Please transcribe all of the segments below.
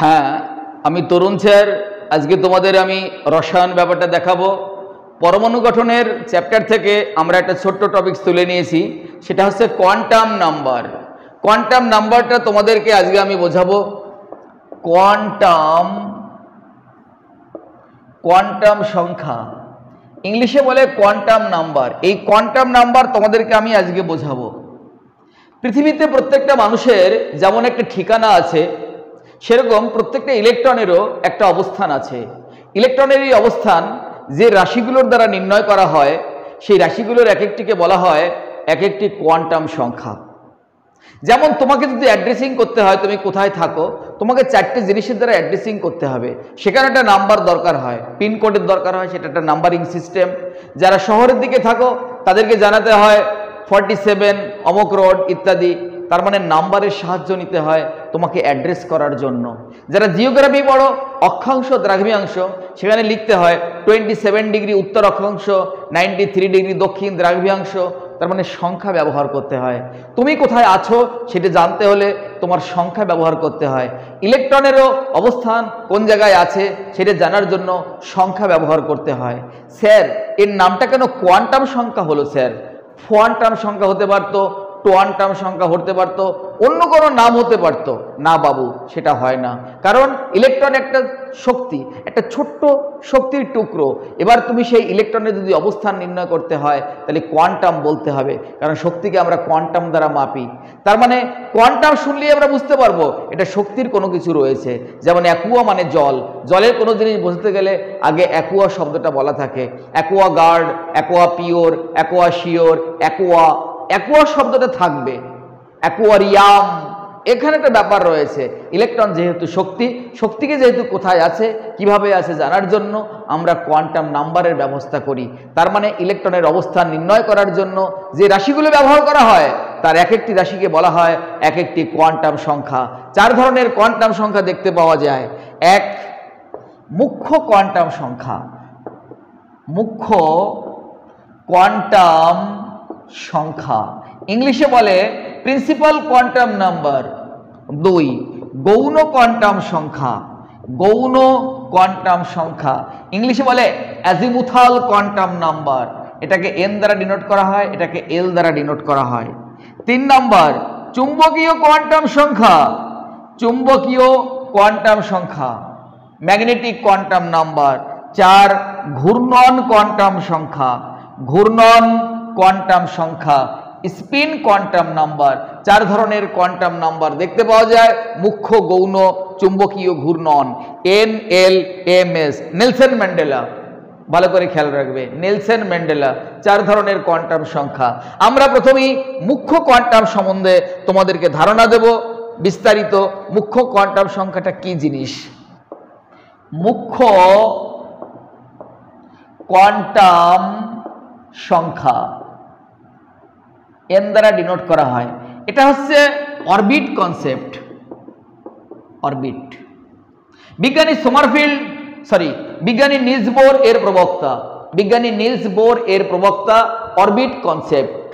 হ্যাঁ, আমি তরুণ স্যার। আজকে তোমাদের আমি রসায়ন ব্যাপারটা দেখাবো। পরমাণু গঠনের চ্যাপ্টার থেকে আমরা একটা ছোট্ট টপিক তুলে নিয়েছি, সেটা হচ্ছে কোয়ান্টাম নাম্বার। কোয়ান্টাম নাম্বারটা তোমাদেরকে আজকে আমি বোঝাবো। কোয়ান্টাম সংখ্যা, ইংলিশে বলে কোয়ান্টাম নাম্বার। এই কোয়ান্টাম নাম্বার তোমাদেরকে আমি আজকে বোঝাবো। পৃথিবীতে প্রত্যেকটা মানুষের যেমন একটা ঠিকানা আছে, সেরকম প্রত্যেকটা ইলেকট্রনেরও একটা অবস্থান আছে। ইলেকট্রনের এই অবস্থান যে রাশিগুলোর দ্বারা নির্ণয় করা হয়, সেই রাশিগুলোর এক একটিকে বলা হয় এক একটি কোয়ান্টাম সংখ্যা। যেমন তোমাকে যদি অ্যাড্রেসিং করতে হয়, তুমি কোথায় থাকো, তোমাকে 4টে জিনিসের দ্বারা অ্যাড্রেসিং করতে হবে। সেখানে একটা নাম্বার দরকার হয়, পিনকোডের দরকার হয়, সেটা একটা নাম্বারিং সিস্টেম। যারা শহরের দিকে থাকো তাদেরকে জানাতে হয় 47 অমুক রোড ইত্যাদি। তার মানে নাম্বারের সাহায্য নিতে হয় তোমাকে অ্যাড্রেস করার জন্য। যারা জিওগ্রাফি পড়ো, অক্ষাংশ দ্রাঘিমাংশ, সেখানে লিখতে হয় 27 ডিগ্রি উত্তর অক্ষাংশ, 93 ডিগ্রি দক্ষিণ দ্রাঘিমাংশ। তার মানে সংখ্যা ব্যবহার করতে হয়। তুমি কোথায় আছো সেটা জানতে হলে তোমার সংখ্যা ব্যবহার করতে হয়। ইলেকট্রনেরও অবস্থান কোন জায়গায় আছে সেটা জানার জন্য সংখ্যা ব্যবহার করতে হয়। স্যার, এর নামটা কেন কোয়ান্টাম সংখ্যা হলো? স্যার, কোয়ান্টাম সংখ্যা হতে পারতো, কোয়ান্টাম সংখ্যা হতে পারতো, অন্য কোনো নাম হতে পারতো। না বাবু, সেটা হয় না। কারণ ইলেকট্রন একটা শক্তি, একটা ছোট্ট শক্তির টুকরো। এবার তুমি সেই ইলেকট্রনের যদি অবস্থান নির্ণয় করতে হয় তাহলে কোয়ান্টাম বলতে হবে, কারণ শক্তিকে আমরা কোয়ান্টাম দ্বারা মাপি। তার মানে কোয়ান্টাম শুনলেই আমরা বুঝতে পারবো এটা শক্তির কোনো কিছু রয়েছে। যেমন অ্যাকুয়া মানে জল, জলের কোনো জিনিস বুঝতে গেলে আগে অ্যাকুয়া শব্দটা বলা থাকে। Aquaguard, aqua pure, aqua sure, aqua শব্দটা থাকবে। অ্যাকুয়ারিয়াম, এখানে একটা ব্যাপার রয়েছে। ইলেকট্রন যেহেতু শক্তি, শক্তিকে যেহেতু কোথায় আছে কিভাবে আছে জানার জন্য আমরা কোয়ান্টাম নাম্বারের ব্যবস্থা করি। তার মানে ইলেকট্রনের অবস্থান নির্ণয় করার জন্য যে রাশিগুলো ব্যবহার করা হয় তার এক একটি রাশিকে বলা হয় এক একটি কোয়ান্টাম সংখ্যা। 4 ধরনের কোয়ান্টাম সংখ্যা দেখতে পাওয়া যায়। এক, মুখ্য কোয়ান্টাম সংখ্যা। মুখ্য কোয়ান্টাম সংখ্যা, ইংলিশে বলে প্রিন্সিপাল কোয়ান্টাম নাম্বার। 2, গৌণ কোয়ান্টাম সংখ্যা। গৌণ কোয়ান্টাম সংখ্যা, ইংলিশে বলে অ্যাজিমুথাল কোয়ান্টাম নাম্বার। এটাকে এন দ্বারা ডিনোট করা হয়, এটাকে এল দ্বারা ডিনোট করা হয়। 3 নম্বর, চুম্বকীয় কোয়ান্টাম সংখ্যা। চুম্বকীয় কোয়ান্টাম সংখ্যা, ম্যাগনেটিক কোয়ান্টাম নাম্বার। 4, ঘূর্ণন কোয়ান্টাম সংখ্যা। ঘূর্ণন কোয়ান্টাম সংখ্যা, স্পিন কোয়ান্টাম নাম্বার। 4 ধরনের কোয়ান্টাম নাম্বার দেখতে পাওয়া যায়, মুখ্য, গৌণ, চুম্বকীয়, ঘূর্ণন। এন, এল, এম, এস। নেলসন ম্যান্ডেলা, ভালো করে খেয়াল রাখবে, নেলসন ম্যান্ডেলা। 4 ধরনের কোয়ান্টাম সংখ্যা। আমরা প্রথমেই মুখ্য কোয়ান্টাম সম্বন্ধে তোমাদেরকে ধারণা দেব বিস্তারিত। মুখ্য কোয়ান্টাম সংখ্যাটা কি জিনিস? মুখ্য কোয়ান্টাম সংখ্যা এন দ্বারা ডিনোট করা হয়। এটা হচ্ছে অরবিট কনসেপ্ট। অরবিট, বিজ্ঞানী নিলস বোর এর প্রবক্তা। বিজ্ঞানী নিলস বোর এর প্রবক্তা অরবিট কনসেপ্ট।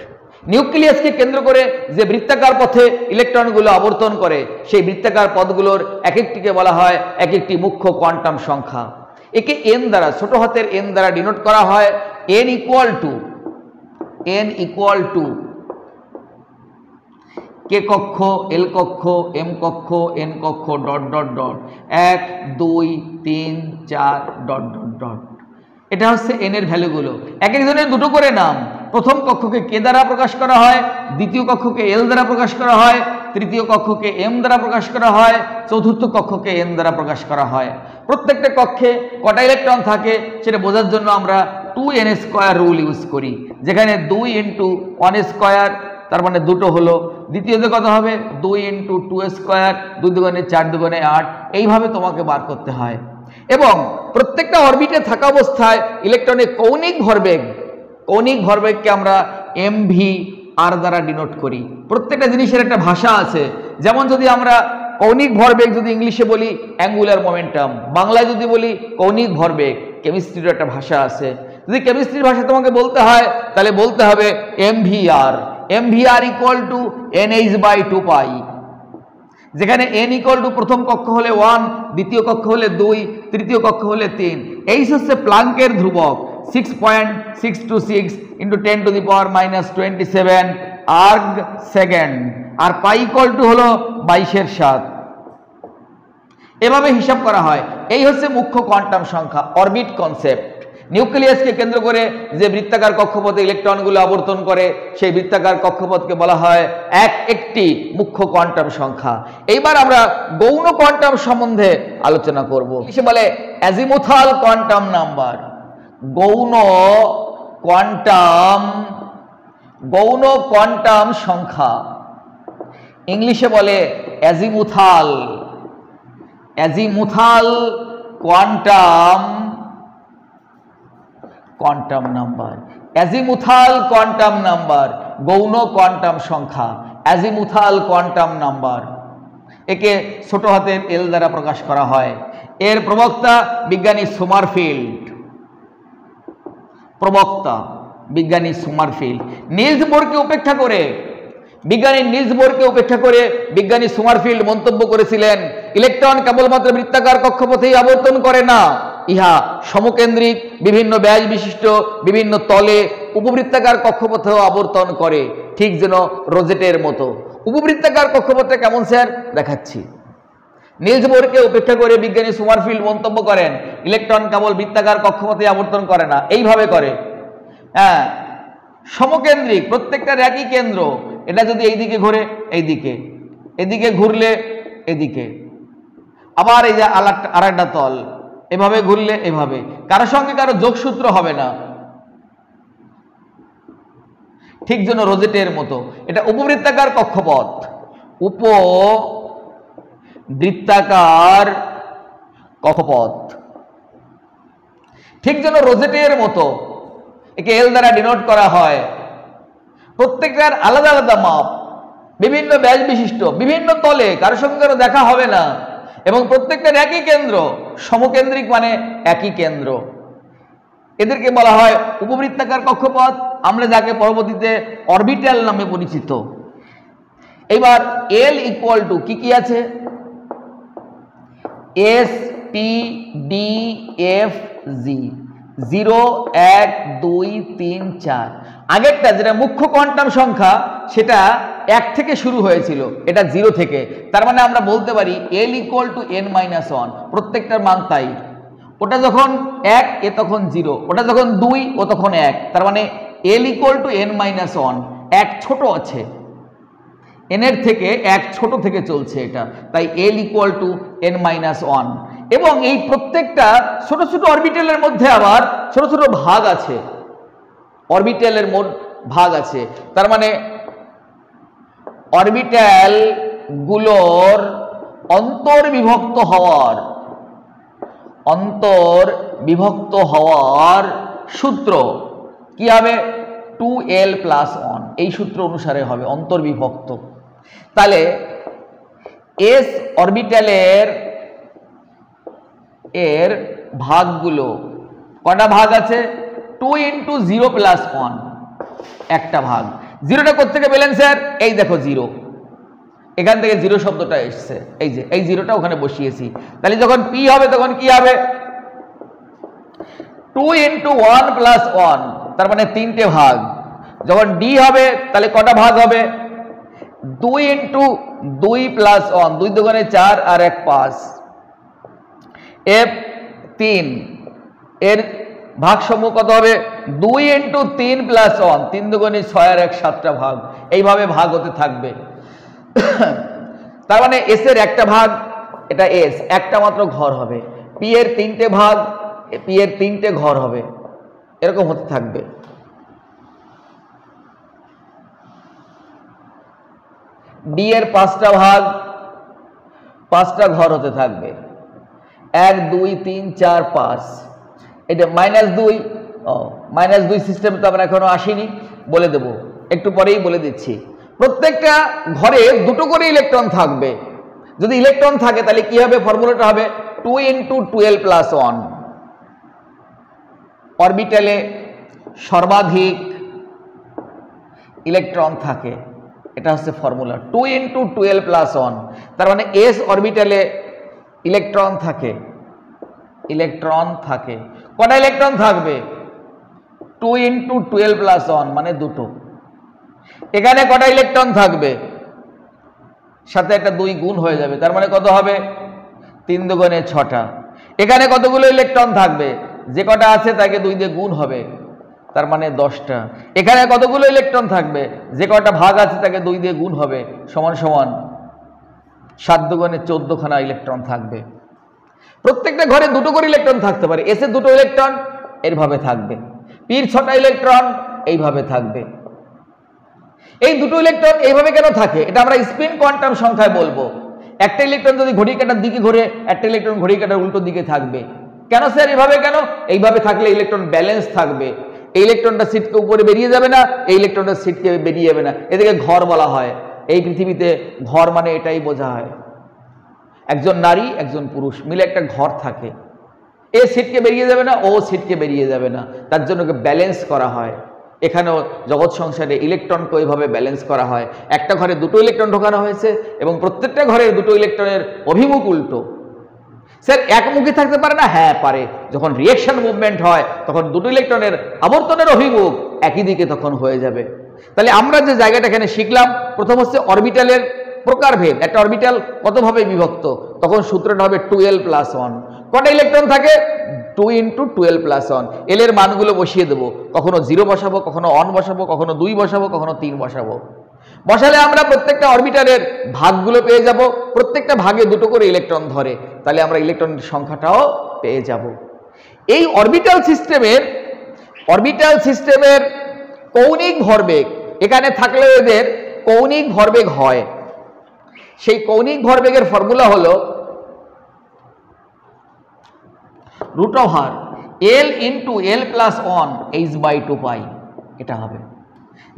নিউক্লিয়াসকে কেন্দ্র করে যে বৃত্তাকার পথে ইলেকট্রনগুলো আবর্তন করে, সেই বৃত্তাকার পথগুলোর এক একটিকে বলা হয় এক একটি মুখ্য কোয়ান্টাম সংখ্যা। একে এন দ্বারা, ছোট হাতের এন দ্বারা ডিনোট করা হয়। এন ইকুয়াল টু কে কক্ষ, এল কক্ষ, এম কক্ষ, এন কক্ষ, dot dot dot, 1 2 3 4 dot dot dot. এটা হচ্ছে এন এর ভ্যালুগুলো। এক একজনের দুটো করে নাম। প্রথম কক্ষকে কে দ্বারা প্রকাশ করা হয়, দ্বিতীয় কক্ষকে এল দ্বারা প্রকাশ করা হয়, তৃতীয় কক্ষকে এম দ্বারা প্রকাশ করা হয়, চতুর্থ কক্ষকে এন দ্বারা প্রকাশ করা হয়। প্রত্যেকটা কক্ষে কটা ইলেকট্রন থাকে সেটা বোঝার জন্য আমরা 2n² রুল ইউজ করি, যেখানে 2 × 1², তার মানে দুটো হলো। দ্বিতীয়তে কত হবে? 2 × 2², 2 দুগুণে 4, দুগুণে 8। এইভাবে তোমাকে বার করতে হয়। এবং প্রত্যেকটা অরবিটে থাকা অবস্থায় ইলেকট্রনের কৌণিক ভরবেগকে আমরা mv/r দ্বারা ডিনোট করি। প্রত্যেকটা জিনিসের একটা ভাষা আছে। যেমন যদি আমরা কৌণিক ভরবেগ যদি ইংলিশে বলি অ্যাঙ্গুলার মোমেন্টাম, বাংলায় যদি বলি কৌণিক ভরবেগ, কেমিস্ট্রির একটা ভাষা আছে। যদি কেমিস্ট্রির ভাষা তোমাকে বলতে হয় তাহলে বলতে হবে mvr = nh/2π। যেখানে n ইকুয়াল টু প্রথম কক্ষ হলে 1, দ্বিতীয় কক্ষ হলে 2, তৃতীয় কক্ষ হলে 3। এই হচ্ছে প্লাঙ্কের ধ্রুবক 6.626 × 10⁻⁻27 আর্গ সেকেন্ড, আর পাই ইকুয়াল টু হলো 22/7। এভাবে হিসাব করা হয়। এই হচ্ছে মুখ্য কোয়ান্টাম সংখ্যা, অরবিট কনসেপ্ট। নিউক্লিয়াসকে কেন্দ্র করে যে বৃত্তাকার কক্ষপথে ইলেকট্রনগুলো আবর্তন করে সেই বৃত্তাকার কক্ষপথকে বলা হয় একটি মুখ্য কোয়ান্টাম সংখ্যা। এইবার আমরা গৌণ কোয়ান্টাম সম্বন্ধে আলোচনা করব। সে বলে অ্যাজিমুথাল কোয়ান্টাম নাম্বার। গৌণ কোয়ান্টাম সংখ্যা ইংলিশে বলে azimuthal quantum number. Azimuthal quantum number, গৌণ কোয়ান্টাম সংখ্যা, অ্যাজিমুথাল কোয়ান্টাম নাম্বার। একে ছোট হাতের এল দ্বারা প্রকাশ করা হয়। এর প্রবক্তা বিজ্ঞানী সোমারফিল্ড। নিলস বোরকে উপেক্ষা করে বিজ্ঞানী সোমারফিল্ড মন্তব্য করেছিলেন, ইলেকট্রন কেবলমাত্র বৃত্তাকার কক্ষপথেই আবর্তন করে না, ইহা সমকেন্দ্রিক, বিভিন্ন ব্যাস বিশিষ্ট, বিভিন্ন তলে উপবৃত্তাকার কক্ষপথেও আবর্তন করে, ঠিক যেন রোজেটের মতো। উপবৃত্তাকার কক্ষপথে কেমন স্যার? দেখাচ্ছি। নিলস বোরকে উপেক্ষা করে বিজ্ঞানী সোমারফিল্ড মন্তব্য করেন, ইলেকট্রন কেবল বৃত্তাকার কক্ষপথে আবর্তন করে না, এইভাবে করে। হ্যাঁ, সমকেন্দ্রিক, প্রত্যেকটার একই কেন্দ্র। এটা যদি এইদিকে ঘুরে এইদিকে, এদিকে ঘুরলে এদিকে, আবার এই যে আরেকটা তল, এভাবে ঘুরলে এভাবে, কারোর সঙ্গে কারো যোগসূত্র হবে না, ঠিক যেন রোজেটের মতো। এটা উপবৃত্তাকার কক্ষপথ, উপবৃত্তাকার কক্ষপথ, ঠিক যেন রোজেটের মতো। একে এল দ্বারা ডিনোট করা হয়। প্রত্যেকটার আলাদা আলাদা মাপ, বিভিন্ন ব্যাস বিশিষ্ট, বিভিন্ন তলে, কারোর সঙ্গে কারো দেখা হবে না, এবং প্রত্যেকটার একই কেন্দ্র। সমকেন্দ্রিক মানে একই কেন্দ্র। এদেরকে বলা হয় উপবৃত্তাকার কক্ষপথ, আমরা যাকে পরবর্তীতে অরবিটাল নামে পরিচিত। এবার এল ইকুয়াল টু কি আছে? এস, পি, ডি, এফ, জি। 0, 1, 2, 3, 4। আগেরটা যেটা মুখ্য কোয়ান্টাম সংখ্যা সেটা 1 থেকে শুরু হয়েছিল, এটা 0 থেকে। তার মানে আমরা বলতে পারি এল ইকুয়াল টু n-1, প্রত্যেকটার মান তাই। ওটা যখন 1 এ তখন 0, ওটা যখন 2 ও তখন 1। তার মানে এল ইকুয়াল টু n-1, 1 ছোট আছে, n এর থেকে 1 ছোট থেকে চলছে এটা, তাই এল ইকুয়াল টু n-1। এবং এই প্রত্যেকটা ছোট ছোট অরবিটালের মধ্যে আবার ছোট ছোট ভাগ আছে, অরবিটালের মোট ভাগ আছে। তার মানে অরবিটাল গুলোর অন্তর্বিভক্ত হওয়ার সূত্র কি হবে? 2l+1। এই সূত্র অনুসারে হবে অন্তর্বিভক্ত। তাহলে এস অরবিটালের ভাগগুলো কটা ভাগ আছে? 2 × 0+1, একটা ভাগ। জিরোটা কোত্থেকে পেলেন স্যার? এই দেখো 0, এখান থেকে 0 শব্দটা এসছে, এই যে এই জিরোটা ওখানে বসিয়েছি। তাহলে যখন পি হবে তখন কি হবে? 2 × 1+1, তার মানে 3টে ভাগ। যখন ডি হবে তাহলে কটা ভাগ হবে? 2 × 2+1, 2 দুগুণে 4 আর 1 5। এফ 3, এর ভাগসমূহ কত হবে? 2 × 3+1, 3 দুগুণে 6 আর 1 7টা ভাগ। এইভাবে ভাগ হতে থাকবে। তার মানে এস এর একটা ভাগ, এটা এস, একটা মাত্র ঘর হবে। পি এর 3টে ভাগ, পি এর 3টে ঘর হবে, এরকম হতে থাকবে। ডি এর 5টা ভাগ, 5টা ঘর হতে থাকবে। 1 2 3 4 5। এটা -2, -2 সিস্টেম তো আমরা এখনো আসিনি, বলে দেব, একটু পরেই বলে দিচ্ছি। প্রত্যেকটা ঘরে দুটো করে ইলেকট্রন থাকবে। যদি ইলেকট্রন থাকে তাহলে কি হবে? ফর্মুলাটা হবে 2 × 12+1। অরবিটালে সর্বাধিক ইলেকট্রন থাকে, এটা হচ্ছে ফর্মুলা। 2 × 12 + 1, তার মানে s অরবিটালে ইলেকট্রন থাকে, কটা ইলেকট্রন থাকবে? 2 × 12 + 1 মানে দুটো। এখানে কটা ইলেকট্রন থাকবে? সাথে একটা 2 গুণ হয়ে যাবে, তার মানে কত হবে? 3 × 2 = 6টা। এখানে কতগুলো ইলেকট্রন থাকবে? যে কটা আছে তাকে 2 দিয়ে গুণ হবে, তার মানে 10টা। এখানে কতগুলো ইলেকট্রন থাকবে? যে কটা ভাগ আছে তাকে 2 দিয়ে গুণ হবে, সমান সমান 7 × 2 = 14খানা ইলেকট্রন থাকবে। প্রত্যেকটা ঘরে দুটো করে ইলেকট্রন থাকতে পারে। এসে দুটো ইলেকট্রন এইভাবে থাকবে, পির 6টা ইলেকট্রন এইভাবে থাকবে। এই দুটো ইলেকট্রন এইভাবে কেন থাকে এটা আমরা স্পিন কোয়ান্টাম সংখ্যায় বলবো। একটা ইলেকট্রন যদি ঘড়ি কাঁটার দিকে ঘুরে, একটা ইলেকট্রন ঘড়ি কাঁটার উল্টো দিকে থাকবে। কেন স্যার এইভাবে? কেন এইভাবে থাকলে ইলেকট্রন ব্যালেন্স থাকবে। এই ইলেকট্রনটা সিটকে উপরে বেরিয়ে যাবে না, এই ইলেকট্রনটা সিটকে বেরিয়ে যাবে না, এদিকে ঘর বলা হয়। এই পৃথিবীতে ঘর মানে এটাই বোঝা হয়, একজন নারী একজন পুরুষ মিলে একটা ঘর থাকে। এ সিটকে বেরিয়ে যাবে না, ও সিটকে বেরিয়ে যাবে না, তার জন্য ব্যালেন্স করা হয়। এখানেও জগৎ সংসারে ইলেকট্রনকে ওইভাবে ব্যালেন্স করা হয়। একটা ঘরে দুটো ইলেকট্রন ঢোকানো হয়েছে এবং প্রত্যেকটা ঘরের দুটো ইলেকট্রনের অভিমুখ উল্টো। স্যার একমুখী থাকতে পারে না? হ্যাঁ পারে। যখন রিঅ্যাকশন মুভমেন্ট হয় তখন দুটো ইলেকট্রনের আবর্তনের অভিমুখ একই দিকে তখন হয়ে যাবে। তাহলে আমরা যে জায়গাটা এখানে শিখলাম, প্রথম হচ্ছে অরবিটালের প্রকারভেদ। একটা অরবিটাল কতভাবে বিভক্ত, তখন সূত্রটা হবে 12 + 1। কটা ইলেকট্রন থাকে? 2 × 12 + 1। এল এর মানগুলো বসিয়ে দেবো, কখনো 0 বসাবো, কখনো 1 বসাবো, কখনো 2 বসাবো, কখনো 3 বসাবো। বসালে আমরা প্রত্যেকটা অরবিটালের ভাগগুলো পেয়ে যাব। প্রত্যেকটা ভাগে দুটো করে ইলেকট্রন ধরে, তাহলে আমরা ইলেকট্রনের সংখ্যাটাও পেয়ে যাব। এই অরবিটাল সিস্টেমের কৌণিক ভরবেগ এখানে থাকলে এদের কৌণিক ভরবেগ হয়। সেই কৌণিক ভরবেগের ফর্মুলা হলো √L × L + 1 h/2π। এটা হবে,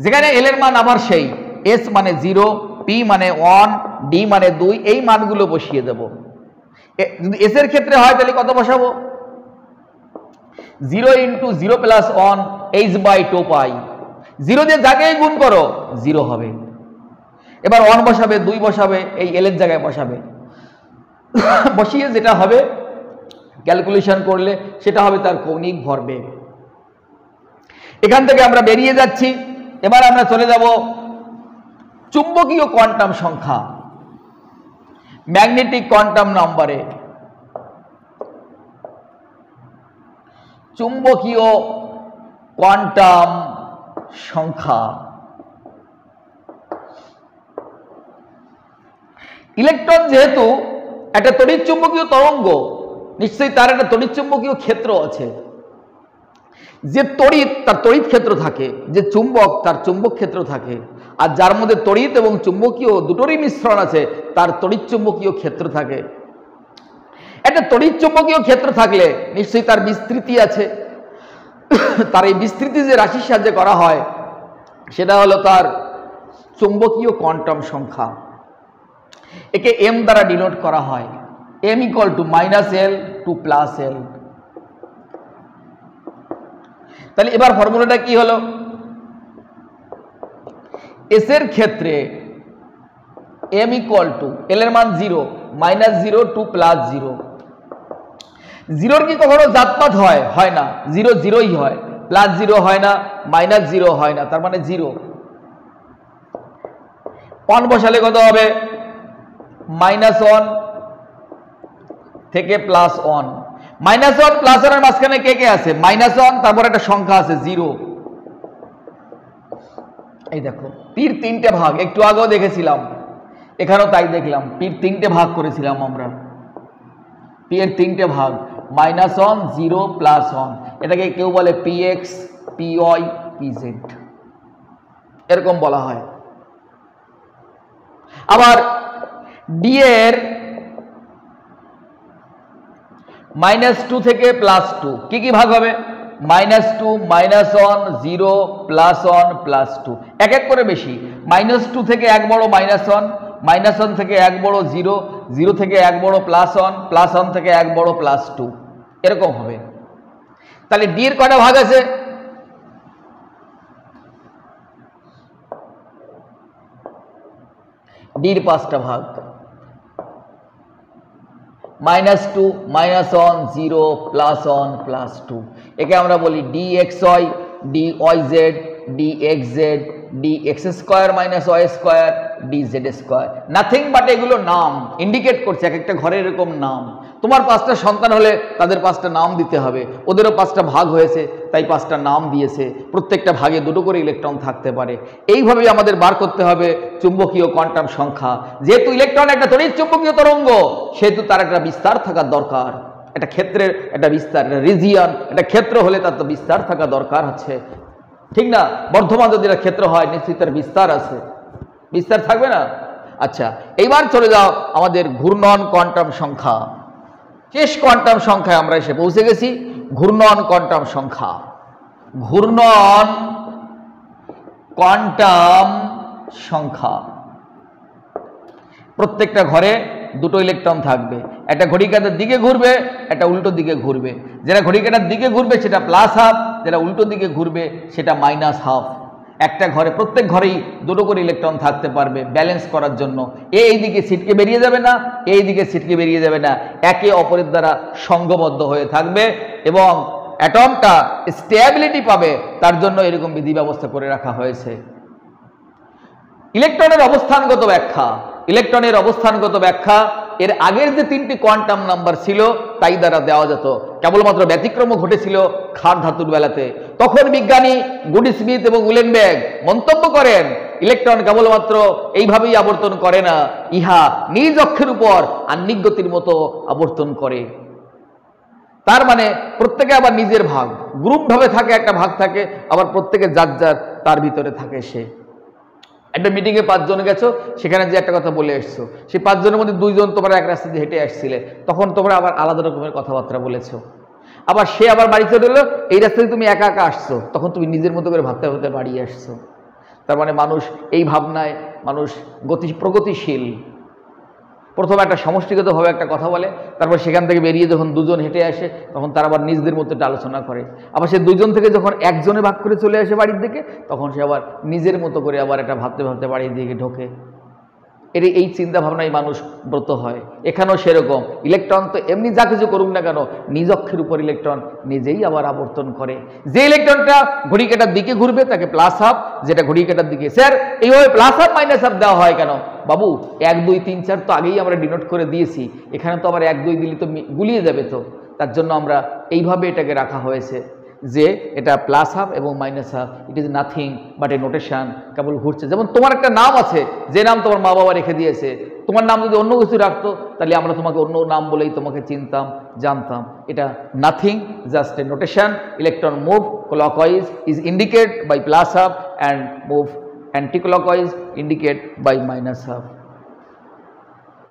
যেখানে L এর মান আবার সেই S মানে 0, P মানে 1, D মানে 2, এই মানগুলো বসিয়ে দেব। যদি S এর ক্ষেত্রে হয় তাহলে কত বসাবো? 0 × 0 + 1 h/2π। 0 দিয়ে জায়গায় গুণ করো 0 হবে। এবার 1 বসাবে, 2 বসাবে, এই L এর জায়গায় বসাবে। বসিয়ে যেটা হবে ক্যালকুলেশন করলে সেটা হবে তার কৌণিক ভরবেগ। এখান থেকে আমরা বেরিয়ে যাচ্ছি। এবার আমরা চলে যাব চুম্বকীয় কোয়ান্টাম সংখ্যা, ম্যাগনেটিক কোয়ান্টাম নাম্বারে। চুম্বকীয় কোয়ান্টাম সংখ্যা। ইলেকট্রন যেহেতু একটা তড়িৎচুম্বকীয় তরঙ্গ, নিশ্চয়ই তার একটা তড়িৎচুম্বকীয় ক্ষেত্র আছে। যে তড়িৎ তার তড়িৎ ক্ষেত্র থাকে, যে চুম্বক তার চুম্বক ক্ষেত্র থাকে, আর যার মধ্যে তড়িৎ এবং চুম্বকীয় দুটোরই মিশ্রণ আছে তার তড়িৎচুম্বকীয় ক্ষেত্র থাকে। একটা তড়িৎচুম্বকীয় ক্ষেত্র থাকলে নিশ্চয়ই তার বিস্তৃতি আছে। তার এই বিস্তৃতি যে রাশির সাহায্যে করা হয় সেটা হলো তার চুম্বকীয় কোয়ান্টাম সংখ্যা। একে m দ্বারা ডিনোট করা হয়। m = -L to +L। তাহলে এবার ফর্মুলাটা কি হলো? S এর ক্ষেত্রে m = L এর মান 0, -0 to +0। 0 কি কখনো জাতপাত হয়? হয় না। 0 0ই হয়, +0 হয় না, -0 হয় না, তার মানে 0। 1 বসালে কত হবে? -1 থেকে +1। -1 +1 এর মাঝখানে কে কে আছে? -1, তারপর একটা সংখ্যা আছে 0। এই দেখো পির 3টে ভাগ, একটু আগেও দেখেছিলাম, এখানেও তাই দেখলাম। পির 3টে ভাগ করেছিলাম আমরা। পি এর 3টে ভাগ, -1, 0, +1। এটাকে কেউ বলে px, py, pz, এরকম বলা হয়। আবার ডি এর -2 থেকে +2 কি কি ভাগ হবে? -2, -1, 0, +1, +2, এক এক করে বেশি। -2 থেকে এক বড় -1, -1 থেকে এক বড় 0, 0 থেকে এক বড় +1, +1 থেকে এক বড় +2, এরকম হবে। তাহলে ডি এর কয়টা ভাগ আছে? ডির 5টা ভাগ, -2, -1, 0, +1, +2, একে আমরা বলি dxy, dyz, dxz, dx² - y², dz²। Nothing but এগুলো নাম ইন্ডিকেট করছে, এক একটা ঘরের এরকম নাম। তোমার 5টা সন্তান হলে তাদের 5টা নাম দিতে হবে, ওদেরও 5টা ভাগ হয়েছে তাই 5টা নাম দিয়েছে, প্রত্যেকটা ভাগে 2টো করে ইলেকট্রন থাকতে পারে। এইভাবেই আমাদের বার করতে হবে চুম্বকীয় কোয়ান্টাম সংখ্যা। যেহেতু ইলেকট্রন একটা তড়িৎ চুম্বকীয় তরঙ্গ, সেহেতু তার একটা বিস্তার থাকার দরকার, একটা ক্ষেত্রের একটা বিস্তার, একটা রিজিয়ন, একটা ক্ষেত্র হলে তার তো বিস্তার থাকা দরকার আছে, ঠিক না? বর্ধমান যদি একটা ক্ষেত্র হয় নিশ্চিত তার বিস্তার আছে, বিস্তার থাকবে না? আচ্ছা, এইবার চলে যাও আমাদের ঘূর্ণন কোয়ান্টাম সংখ্যা। শেষ কোয়ান্টাম সংখ্যায় আমরা এসে পৌঁছে গেছি, ঘূর্ণন কোয়ান্টাম সংখ্যা। ঘূর্ণন কোয়ান্টাম সংখ্যা, প্রত্যেকটা ঘরে 2টো ইলেকট্রন থাকবে, একটা ঘড়ি কাঁটার দিকে ঘুরবে, একটা উল্টো দিকে ঘুরবে। যেটা ঘড়ি কাঁটার দিকে ঘুরবে সেটা +½ যেটা উল্টো দিকে ঘুরবে সেটা -½ একটা ঘরে, প্রত্যেক ঘরেই 2টো করে ইলেকট্রন থাকতে পারবে ব্যালেন্স করার জন্য। এই দিকে ছিটকে বেরিয়ে যাবে না, এই দিকে ছিটকে বেরিয়ে যাবে না, একে অপরের দ্বারা সঙ্গবদ্ধ হয়ে থাকবে এবং অ্যাটমটা স্টেবিলিটি পাবে, তার জন্য এরকম বিধি ব্যবস্থা করে রাখা হয়েছে। ইলেকট্রনের অবস্থানগত ব্যাখ্যা, ইলেকট্রনের অবস্থানগত ব্যাখ্যা এর আগের যে 3টি কোয়ান্টাম নাম্বার ছিল তাই দ্বারা দেওয়া যেত, কেবলমাত্র ব্যতিক্রম ঘটেছিল ক্ষার ধাতুর বেলাতে। তখন বিজ্ঞানী গুডস্মিথ এবং উলেনবের্গ মন্তব্য করেন ইলেকট্রন কেবলমাত্র এইভাবেই আবর্তন করে না, ইহা নিজ অক্ষের উপর আহ্নিক গতির মতো আবর্তন করে। তার মানে প্রত্যেকে আবার নিজের ভাগ, গ্রুপ ভাবে থাকে, একটা ভাগ থাকে, আবার প্রত্যেকে যার যার তার ভিতরে থাকে। সে একটা মিটিংয়ে 5 জন গেছো, সেখানে যে একটা কথা বলে এসছো, সেই 5 জনের মধ্যে 2 জন তোমরা এক রাস্তা দিয়ে হেঁটে আসছিলে, তখন তোমরা আবার আলাদা রকমের কথাবার্তা বলেছো। আবার সে আবার বাড়িতে রইলো, এই রাস্তায় তুমি একা একা আসছো, তখন তুমি নিজের মতো করে ভাবতে ভাবতে বাড়ি আসছো। তার মানে মানুষ এই ভাবনায়, মানুষ প্রগতিশীল। প্রথমে একটা সমষ্টিগতভাবে একটা কথা বলে, তারপর সেখান থেকে বেরিয়ে যখন 2 জন হেঁটে আসে তখন তারা আবার নিজেদের মধ্যে একটা আলোচনা করে, আবার সে 2 জন থেকে যখন 1 জনে ভাগ করে চলে আসে বাড়ির দিকে, তখন সে আবার নিজের মতো করে আবার এটা ভাবতে ভাবতে বাড়ির দিকে ঢোকে। এই চিন্তা ভাবনায় মানুষ ব্রত হয়। এখানেও সেরকম, ইলেকট্রন তো এমনি যা কিছু করুক না কেন, নিজ অক্ষের উপর ইলেকট্রন নিজেই আবার আবর্তন করে। যে ইলেকট্রনটা ঘড়ি কাঁটার দিকে ঘুরবে তাকে +½ যেটা ঘড়ি কাঁটার দিকে। স্যার এইভাবে +½ -½ দেওয়া হয় কেন? বাবু 1 2 3 4 তো আগেই আমরা ডিনোট করে দিয়েছি, এখানে তো আবার 1 2 দিলে তো গুলিয়ে যাবে, তো তার জন্য আমরা এইভাবে এটাকে রাখা হয়েছে যে এটা +½ এবং -½ it is nothing but a notation, কেবল ঘুরছে। যেমন তোমার একটা নাম আছে, যে নাম তোমার মা বাবা রেখে দিয়েছে, তোমার নাম যদি অন্য কিছু রাখতো তাহলে আমরা তোমাকে অন্য নাম বলেই তোমাকে চিনতাম, জানতাম। এটা nothing, just a notation. Electron move clockwise is indicate by +½ and move anticlockwise indicate by -½